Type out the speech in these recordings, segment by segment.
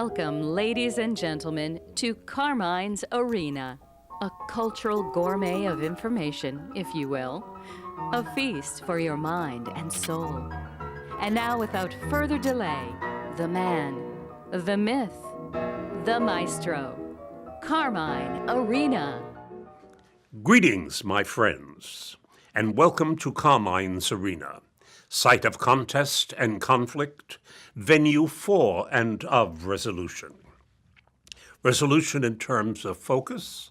Welcome, ladies and gentlemen, to Carmine's Arena, a cultural gourmet of information, if you will, a feast for your mind and soul. And now, without further delay, the man, the myth, the maestro, Carmine Arena. Greetings, my friends, and welcome to Carmine's Arena, site of contest and conflict, venue for and of resolution. Resolution in terms of focus,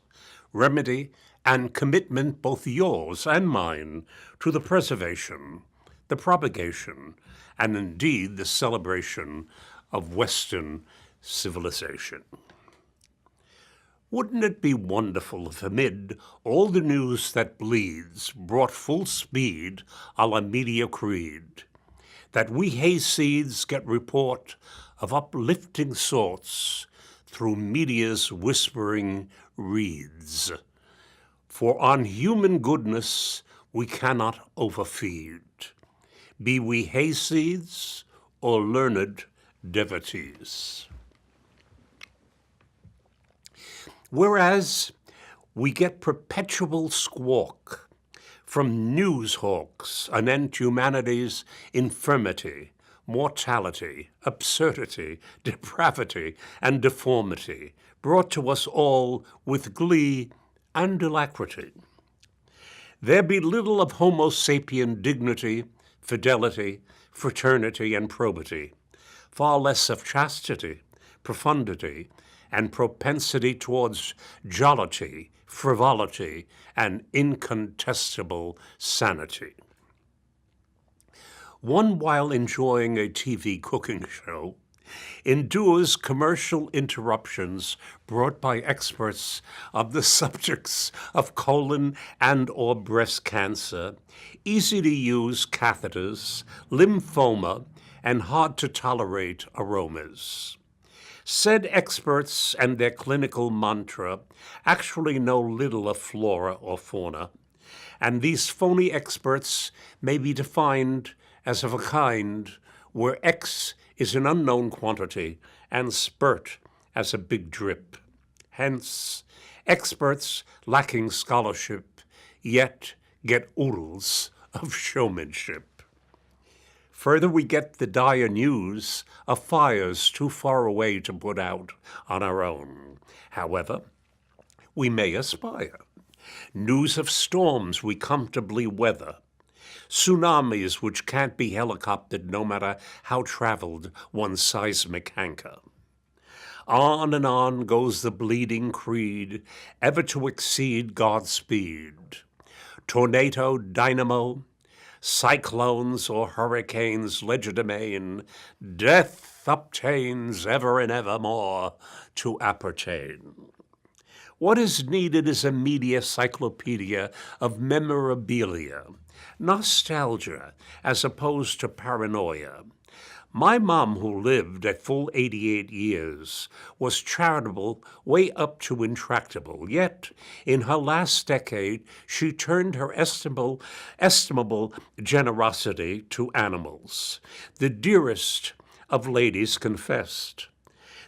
remedy, and commitment, both yours and mine, to the preservation, the propagation, and indeed the celebration of Western civilization. Wouldn't it be wonderful if amid all the news that bleeds brought full speed a la media creed, that we hayseeds get report of uplifting sorts through media's whispering reeds? For on human goodness we cannot overfeed, be we hayseeds or learned devotees. Whereas we get perpetual squawk from news hawks anent humanity's infirmity, mortality, absurdity, depravity, and deformity, brought to us all with glee and alacrity. There be little of Homo sapien dignity, fidelity, fraternity, and probity, far less of chastity, profundity, and propensity towards jollity, frivolity, and incontestable sanity. One, while enjoying a TV cooking show, endures commercial interruptions brought by experts of the subjects of colon and or breast cancer, easy-to-use catheters, lymphoma, and hard-to-tolerate aromas. Said experts and their clinical mantra actually know little of flora or fauna, and these phony experts may be defined as of a kind where X is an unknown quantity and spurt as a big drip. Hence, experts lacking scholarship, yet get oodles of showmanship. Further, we get the dire news of fires too far away to put out on our own. However, we may aspire. News of storms we comfortably weather. Tsunamis which can't be helicoptered no matter how traveled one's seismic anchor. On and on goes the bleeding creed, ever to exceed God's speed. Tornado, dynamo, cyclones or hurricanes legerdemain, death obtains ever and evermore to appertain. What is needed is a media cyclopedia of memorabilia, nostalgia as opposed to paranoia. My mom, who lived a full 88 years, was charitable way up to intractable, yet in her last decade she turned her estimable generosity to animals. The dearest of ladies confessed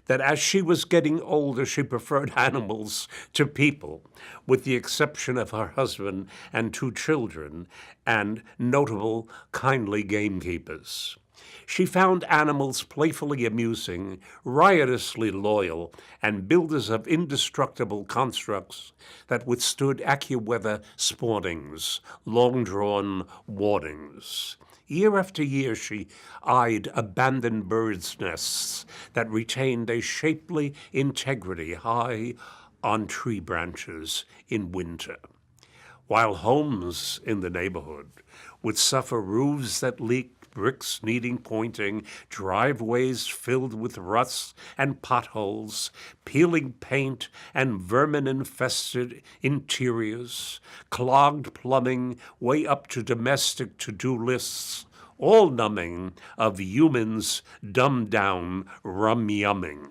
that as she was getting older, she preferred animals to people, with the exception of her husband and 2 children and notable kindly gamekeepers. She found animals playfully amusing, riotously loyal, and builders of indestructible constructs that withstood AccuWeather sportings, long-drawn warnings. Year after year she eyed abandoned birds' nests that retained a shapely integrity high on tree branches in winter, while homes in the neighborhood would suffer roofs that leaked, bricks needing pointing, driveways filled with ruts and potholes, peeling paint and vermin-infested interiors, clogged plumbing way up to domestic to-do lists, all numbing of humans dumbed-down rum-yumming.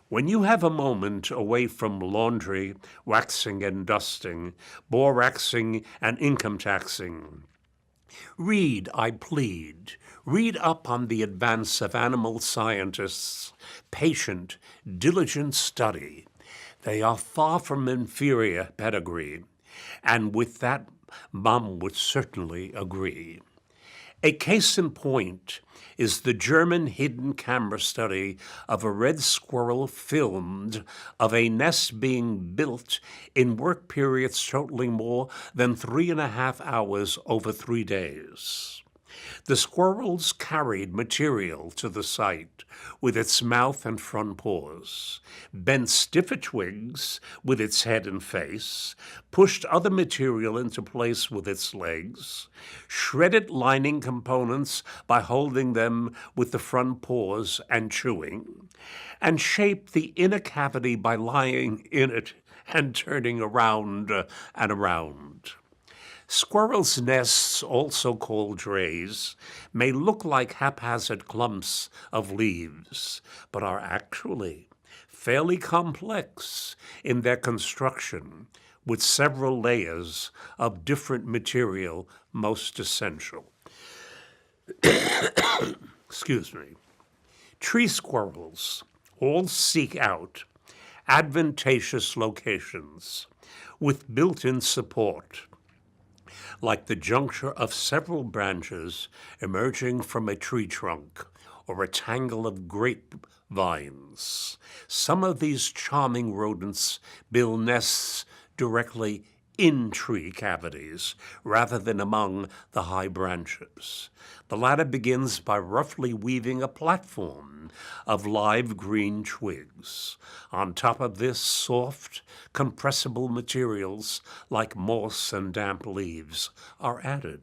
When you have a moment away from laundry, waxing and dusting, boraxing and income taxing, read, I plead. Read up on the advance of animal scientists, patient, diligent study. They are far from inferior pedigree, and with that, Mom would certainly agree. A case in point is the German hidden camera study of a red squirrel filmed of a nest being built in work periods totaling more than 3.5 hours over 3 days. The squirrels carried material to the site with its mouth and front paws, bent stiffer twigs with its head and face, pushed other material into place with its legs, shredded lining components by holding them with the front paws and chewing, and shaped the inner cavity by lying in it and turning around and around. Squirrels' nests, also called drays, may look like haphazard clumps of leaves, but are actually fairly complex in their construction, with several layers of different material most essential. Excuse me. Tree squirrels all seek out advantageous locations with built-in support, like the juncture of several branches emerging from a tree trunk or a tangle of grapevines. Some of these charming rodents build nests directly in tree cavities rather than among the high branches. The latter begins by roughly weaving a platform of live green twigs. On top of this, soft, compressible materials like moss and damp leaves are added.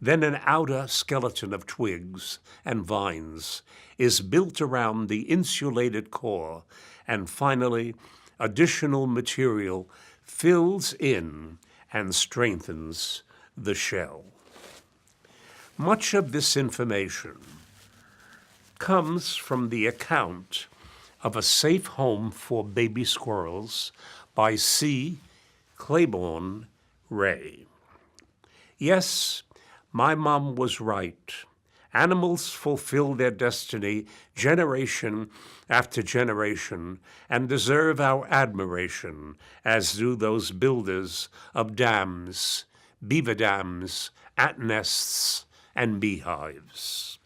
Then an outer skeleton of twigs and vines is built around the insulated core, and finally, additional material fills in and strengthens the shell. Much of this information comes from the account of A Safe Home for Baby Squirrels by C. Claiborne Ray. Yes, my mom was right. Animals fulfill their destiny generation after generation and deserve our admiration, as do those builders of dams, beaver dams, ant nests, and beehives.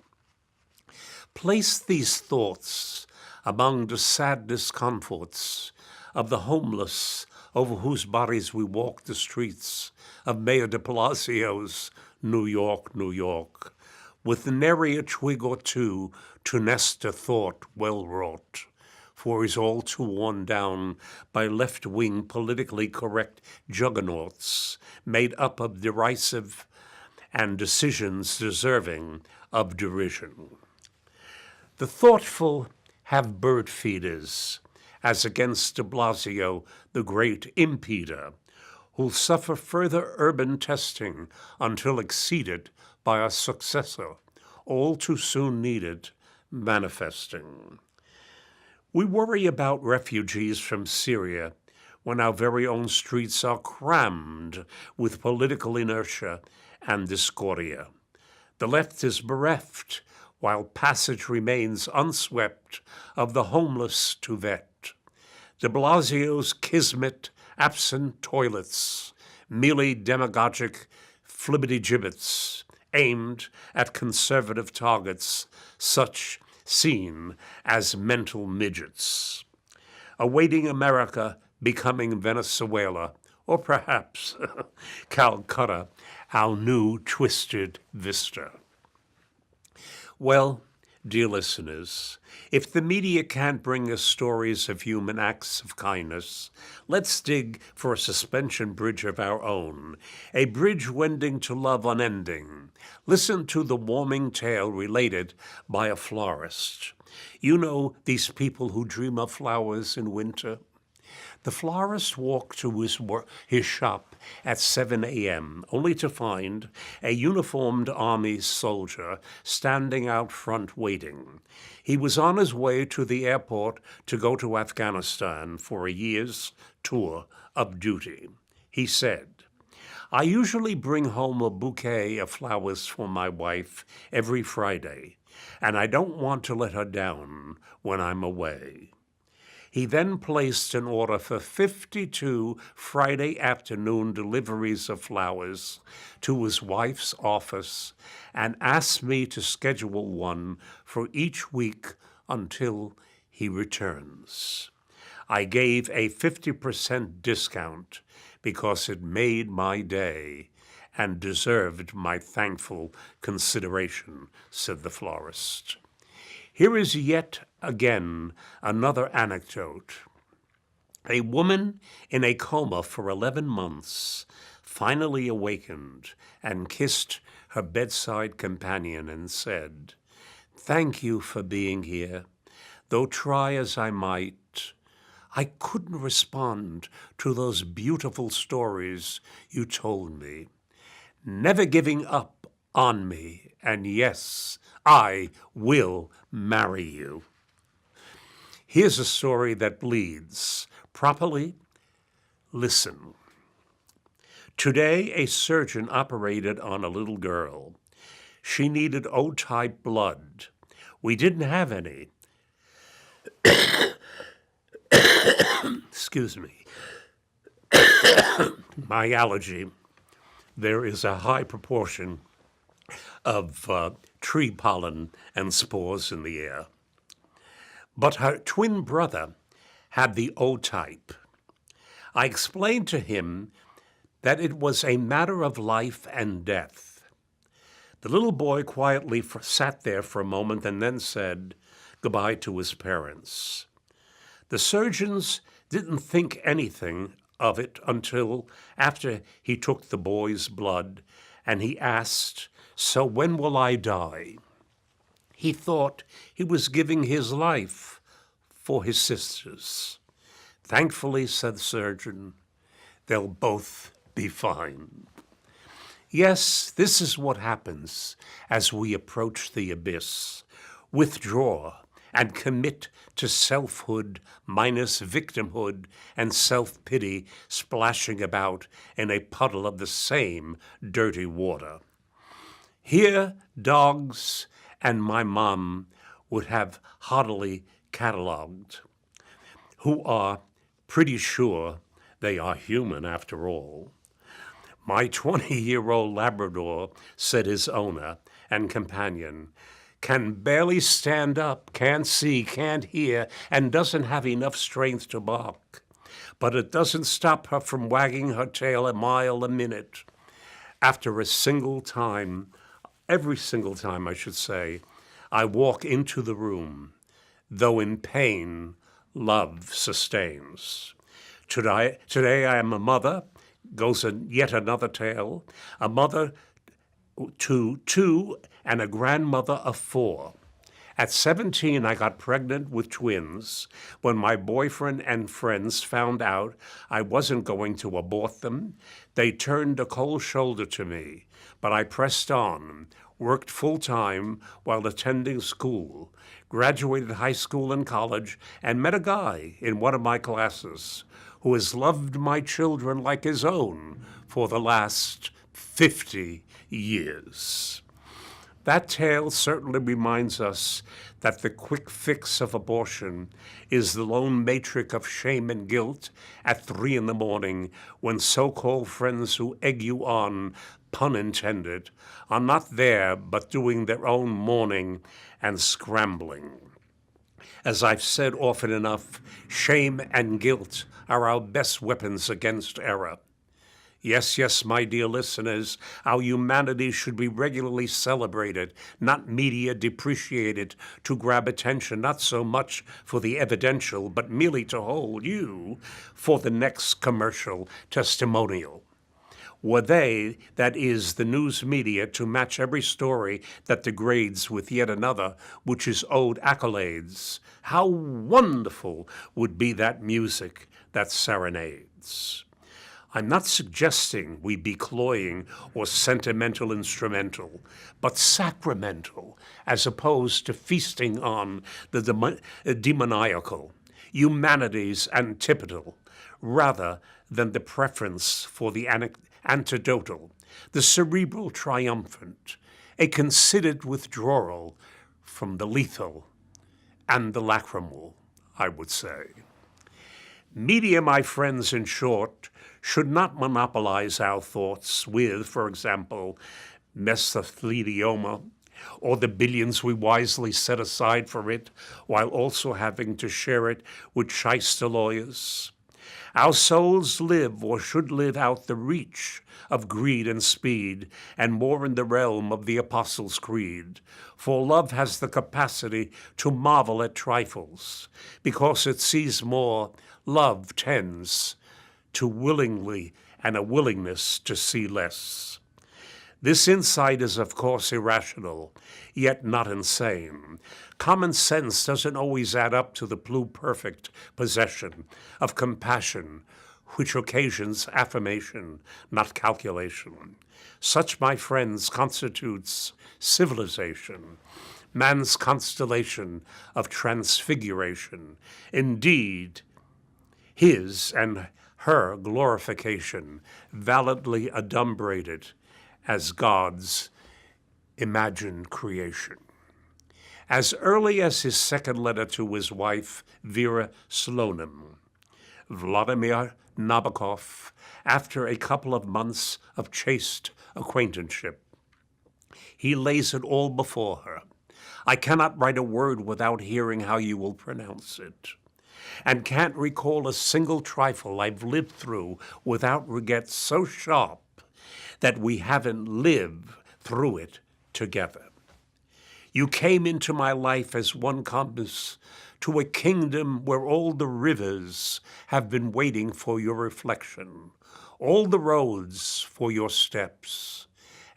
Place these thoughts among the sad discomforts of the homeless over whose bodies we walk the streets of Mayor de Blasio's New York, New York, with nary a twig or two to nest a thought well wrought, for he's all too worn down by left-wing politically correct juggernauts made up of derisive and decisions deserving of derision. The thoughtful have bird feeders, as against de Blasio, the great impeder, who'll suffer further urban testing until exceeded by a successor, all too soon needed, manifesting. We worry about refugees from Syria when our very own streets are crammed with political inertia and discordia. The left is bereft, while passage remains unswept of the homeless to vet. De Blasio's kismet absent toilets, merely demagogic flibbertigibbets aimed at conservative targets, such seen as mental midgets. Awaiting America becoming Venezuela, or perhaps Calcutta, our new twisted vista. Well, dear listeners, if the media can't bring us stories of human acts of kindness, let's dig for a suspension bridge of our own, a bridge wending to love unending. Listen to the warming tale related by a florist. You know these people who dream of flowers in winter? The florist walked to his shop at 7 a.m., only to find a uniformed army soldier standing out front waiting. He was on his way to the airport to go to Afghanistan for a year's tour of duty. He said, "I usually bring home a bouquet of flowers for my wife every Friday. and I don't want to let her down when I'm away. He then placed an order for 52 Friday afternoon deliveries of flowers to his wife's office and asked me to schedule one for each week until he returns. I gave a 50% discount because it made my day and deserved my thankful consideration, said the florist. Here is yet again another anecdote. A woman in a coma for 11 months finally awakened and kissed her bedside companion and said, "Thank you for being here. Though try as I might, I couldn't respond to those beautiful stories you told me. Never giving up on me, and yes, I will marry you." Here's a story that bleeds. Properly, listen. Today, a surgeon operated on a little girl. She needed O-type blood. We didn't have any. Excuse me. My allergy. There is a high proportion of tree pollen and spores in the air. But her twin brother had the O-type. I explained to him that it was a matter of life and death. The little boy quietly sat there for a moment and then said goodbye to his parents. The surgeons didn't think anything of it until after he took the boy's blood and he asked, "So when will I die?" He thought he was giving his life for his sisters. "Thankfully," said the surgeon, "they'll both be fine." Yes, this is what happens as we approach the abyss. Withdraw and commit to selfhood minus victimhood and self-pity splashing about in a puddle of the same dirty water. Here, dogs and my mom would have haughtily catalogued, who are pretty sure they are human after all. My 20-year-old Labrador, said his owner and companion, can barely stand up, can't see, can't hear, and doesn't have enough strength to bark. But it doesn't stop her from wagging her tail a mile a minute. After every single time, I should say, I walk into the room, though in pain, love sustains. Today I am a mother, goes yet another tale, a mother to two and a grandmother of 4. At 17, I got pregnant with twins. When my boyfriend and friends found out I wasn't going to abort them, they turned a cold shoulder to me. But I pressed on, worked full-time while attending school, graduated high school and college, and met a guy in one of my classes who has loved my children like his own for the last 50 years. That tale certainly reminds us that the quick fix of abortion is the lone matrix of shame and guilt at 3 a.m. when so-called friends who egg you on, pun intended, are not there but doing their own mourning and scrambling. As I've said often enough, shame and guilt are our best weapons against error. Yes, my dear listeners, our humanity should be regularly celebrated, not media depreciated to grab attention, not so much for the evidential, but merely to hold you for the next commercial testimonial. Were they, that is, the news media, to match every story that degrades with yet another, which is owed accolades, how wonderful would be that music that serenades. I'm not suggesting we be cloying or sentimental instrumental, but sacramental, as opposed to feasting on the demoniacal, humanity's antipodal, rather than the preference for the antidotal, the cerebral triumphant, a considered withdrawal from the lethal and the lachrymal, I would say. Media, my friends, in short, should not monopolize our thoughts with, for example, mesothelioma, or the billions we wisely set aside for it, while also having to share it with shyster lawyers. Our souls live or should live out the reach of greed and speed, and more in the realm of the Apostles' Creed. For love has the capacity to marvel at trifles. Because it sees more, love tends to willingly and a willingness to see less. This insight is, of course, irrational, yet not insane. Common sense doesn't always add up to the pluperfect possession of compassion, which occasions affirmation, not calculation. Such, my friends, constitutes civilization, man's constellation of transfiguration. Indeed, his and her glorification, validly adumbrated as God's imagined creation. As early as his second letter to his wife, Vera Slonim, Vladimir Nabokov, after a couple of months of chaste acquaintanceship, he lays it all before her. I cannot write a word without hearing how you will pronounce it, and can't recall a single trifle I've lived through without regret so sharp that we haven't lived through it together. You came into my life as one comes to a kingdom where all the rivers have been waiting for your reflection, all the roads for your steps.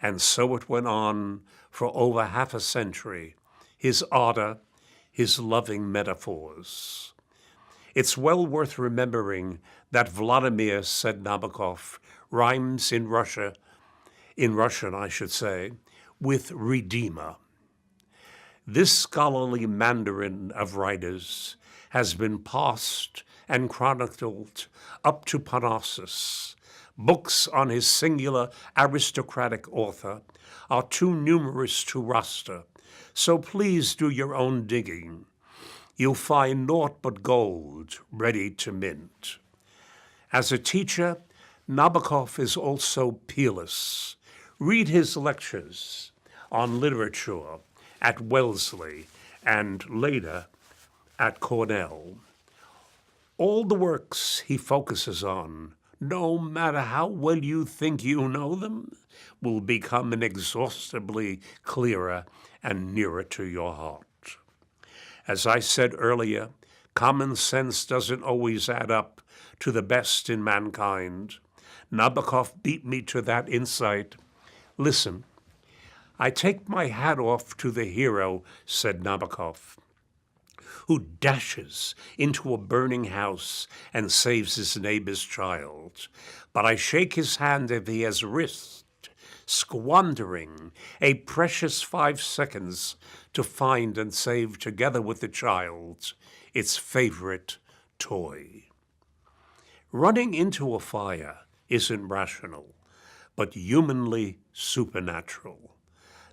And so it went on for over half a century, his ardor, his loving metaphors. It's well worth remembering that Vladimir, said Nabokov, rhymes in Russian, I should say, with Redeemer. This scholarly Mandarin of writers has been passed and chronicled up to Parnassus. Books on his singular aristocratic author are too numerous to roster, so please do your own digging. You'll find naught but gold ready to mint. As a teacher, Nabokov is also peerless. Read his lectures on literature at Wellesley and later at Cornell. All the works he focuses on, no matter how well you think you know them, will become inexhaustibly clearer and nearer to your heart. As I said earlier, common sense doesn't always add up to the best in mankind. Nabokov beat me to that insight. Listen, I take my hat off to the hero, said Nabokov, who dashes into a burning house and saves his neighbor's child. But I shake his hand if he has risked squandering a precious 5 seconds to find and save, together with the child, its favorite toy. Running into a fire isn't rational, but humanly supernatural.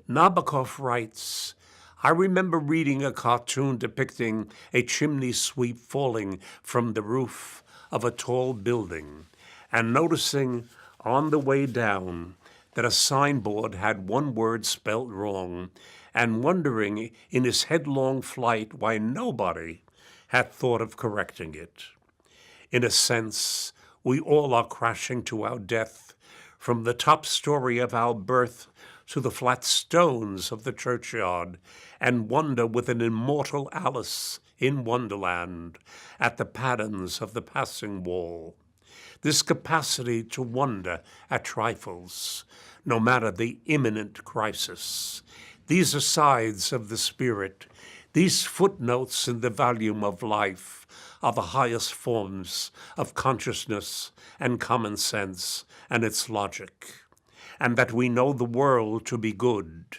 Nabokov writes, I remember reading a cartoon depicting a chimney sweep falling from the roof of a tall building and noticing on the way down that a signboard had one word spelt wrong, and wondering in his headlong flight why nobody had thought of correcting it. In a sense, we all are crashing to our death from the top story of our birth to the flat stones of the churchyard, and wonder with an immortal Alice in Wonderland at the patterns of the passing wall. This capacity to wonder at trifles, no matter the imminent crisis. These are sides of the spirit. These footnotes in the volume of life are the highest forms of consciousness and common sense and its logic. And that we know the world to be good.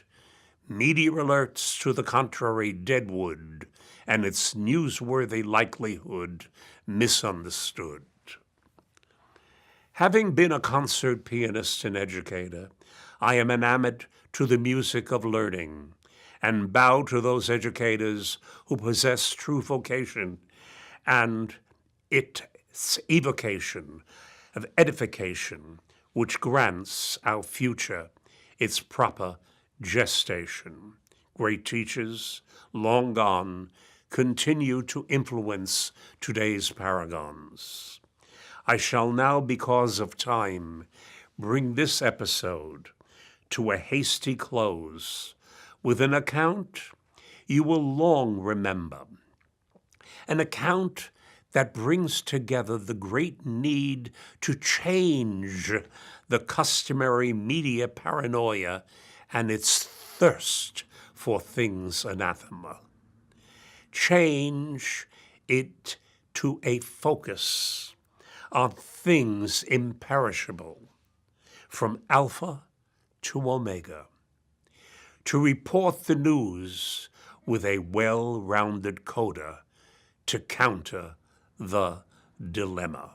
Media alerts to the contrary deadwood, and its newsworthy likelihood misunderstood. Having been a concert pianist and educator, I am enamored to the music of learning, and bow to those educators who possess true vocation and its evocation of edification, which grants our future its proper gestation. Great teachers, long gone, continue to influence today's paragons. I shall now, because of time, bring this episode to a hasty close with an account you will long remember, an account that brings together the great need to change the customary media paranoia and its thirst for things anathema. Change it to a focus on things imperishable, from Alpha to Omega, to report the news with a well-rounded coda to counter the dilemma.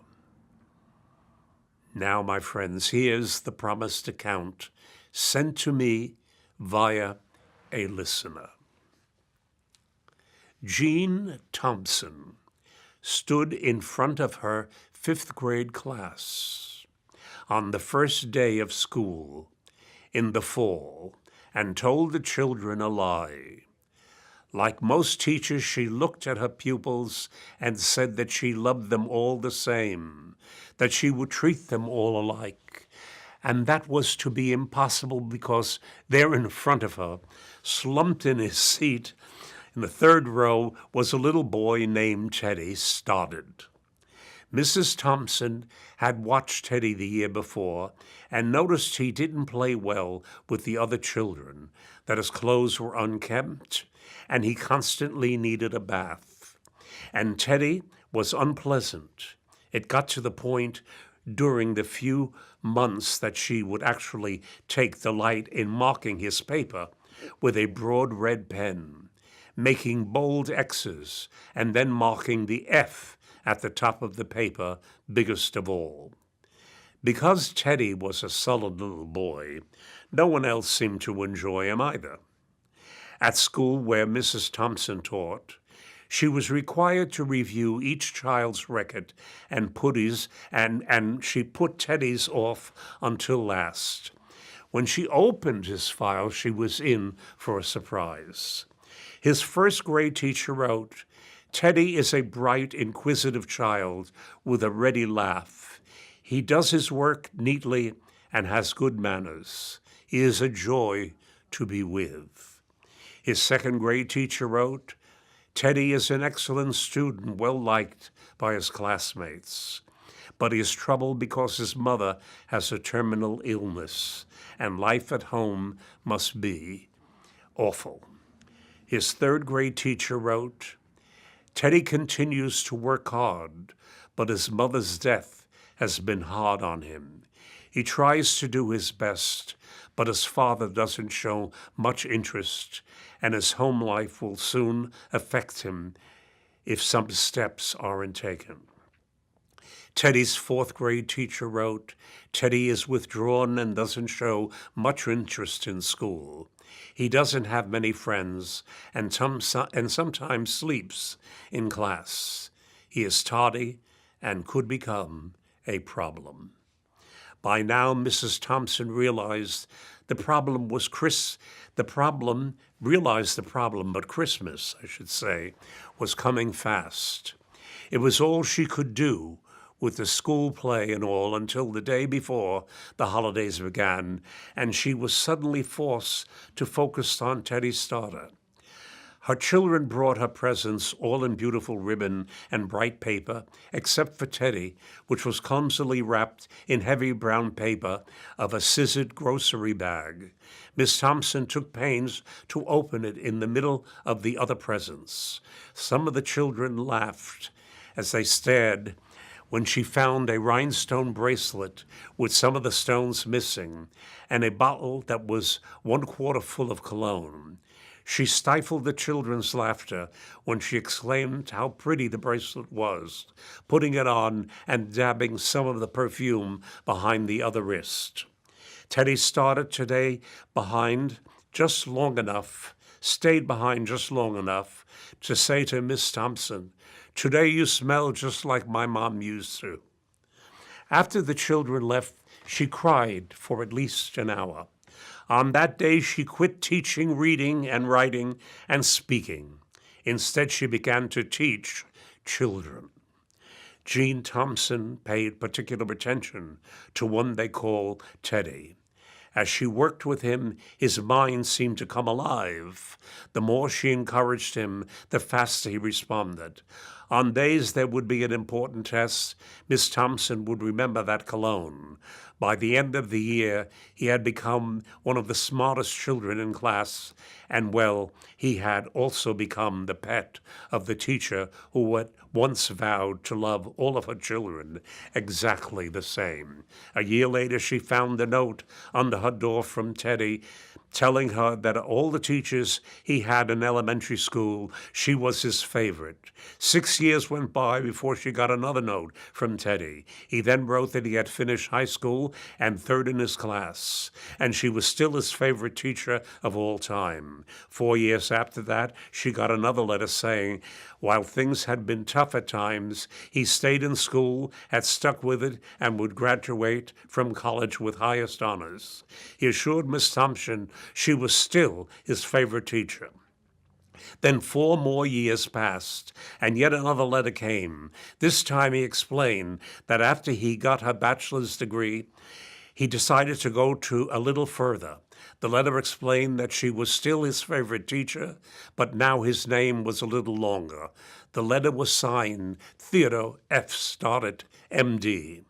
Now, my friends, here's the promised account sent to me via a listener. Jean Thompson stood in front of her fifth grade class on the first day of school in the fall and told the children a lie. Like most teachers, she looked at her pupils and said that she loved them all the same, that she would treat them all alike. And that was to be impossible because there in front of her, slumped in his seat in the third row, was a little boy named Teddy Stoddard. Mrs. Thompson had watched Teddy the year before and noticed he didn't play well with the other children, that his clothes were unkempt, and he constantly needed a bath. And Teddy was unpleasant. It got to the point during the few months that she would actually take delight in marking his paper with a broad red pen, making bold X's, and then marking the F at the top of the paper, biggest of all. Because Teddy was a sullen little boy, no one else seemed to enjoy him either. At school where Mrs. Thompson taught, she was required to review each child's record and she put Teddy's off until last. When she opened his file, she was in for a surprise. His first grade teacher wrote, "Teddy is a bright, inquisitive child with a ready laugh. He does his work neatly and has good manners. He is a joy to be with." His second grade teacher wrote, "Teddy is an excellent student, well liked by his classmates, but he is troubled because his mother has a terminal illness, and life at home must be awful." His third grade teacher wrote, "Teddy continues to work hard, but his mother's death has been hard on him. He tries to do his best, but his father doesn't show much interest, and his home life will soon affect him if some steps aren't taken." Teddy's fourth grade teacher wrote, "Teddy is withdrawn and doesn't show much interest in school. He doesn't have many friends and sometimes sleeps in class. He is tardy and could become a problem." By now, Mrs. Thompson realized the problem, but Christmas, I should say, was coming fast. It was all she could do with the school play and all until the day before the holidays began, and she was suddenly forced to focus on Teddy Stoddard. Her children brought her presents, all in beautiful ribbon and bright paper, except for Teddy, which was clumsily wrapped in heavy brown paper of a scissored grocery bag. Miss Thompson took pains to open it in the middle of the other presents. Some of the children laughed as they stared when she found a rhinestone bracelet with some of the stones missing and a bottle that was 1/4 full of cologne. She stifled the children's laughter when she exclaimed how pretty the bracelet was, putting it on and dabbing some of the perfume behind the other wrist. Teddy started today behind just long enough stayed behind just long enough to say to Miss Thompson, "Today you smell just like my mom used to." After the children left, she cried for at least an hour. On that day, she quit teaching reading and writing and speaking. Instead, she began to teach children. Gene Thompson paid particular attention to one they call Teddy. As she worked with him, his mind seemed to come alive. The more she encouraged him, the faster he responded. On days there would be an important test, Miss Thompson would remember that cologne. By the end of the year, he had become one of the smartest children in class, and well, he had also become the pet of the teacher who had once vowed to love all of her children exactly the same. A year later, she found a note under her door from Teddy, telling her that all the teachers he had in elementary school, she was his favorite. 6 years went by before she got another note from Teddy. He then wrote that he had finished high school and third in his class, and she was still his favorite teacher of all time. 4 years after that, she got another letter saying, while things had been tough at times, he stayed in school, had stuck with it, and would graduate from college with highest honors. He assured Miss Thompson she was still his favorite teacher. Then 4 more years passed, and yet another letter came. This time he explained that after he got her bachelor's degree, he decided to go a little further. The letter explained that she was still his favorite teacher, but now his name was a little longer. The letter was signed Theodore F. Stoddard, M.D.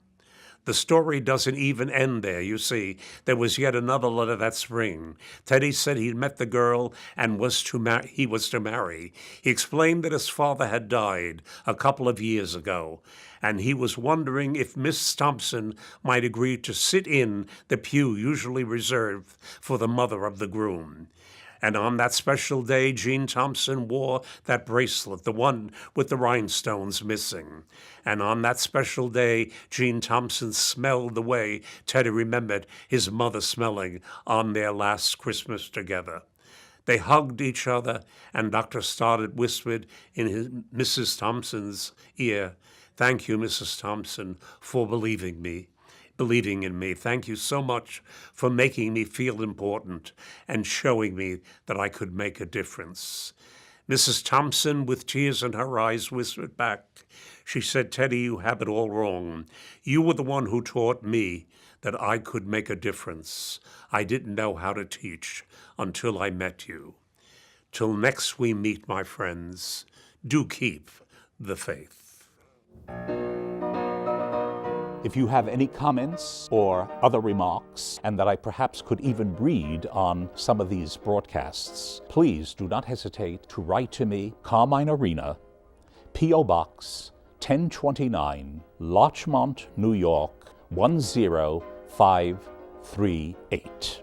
The story doesn't even end there, you see. There was yet another letter that spring. Teddy said he'd met the girl and he was to marry. He explained that his father had died a couple of years ago, and he was wondering if Miss Thompson might agree to sit in the pew usually reserved for the mother of the groom. And on that special day, Gene Thompson wore that bracelet, the one with the rhinestones missing. And on that special day, Gene Thompson smelled the way Teddy remembered his mother smelling on their last Christmas together. They hugged each other, and Dr. Stoddard whispered in Mrs. Thompson's ear, "Thank you, Mrs. Thompson, for believing in me. Thank you so much for making me feel important and showing me that I could make a difference." Mrs. Thompson, with tears in her eyes, whispered back. She said, "Teddy, you have it all wrong. You were the one who taught me that I could make a difference. I didn't know how to teach until I met you. Till next we meet, my friends, do keep the faith." If you have any comments or other remarks, and that I perhaps could even read on some of these broadcasts, please do not hesitate to write to me, Carmine Arena, P.O. Box 1029, Larchmont, New York 10538.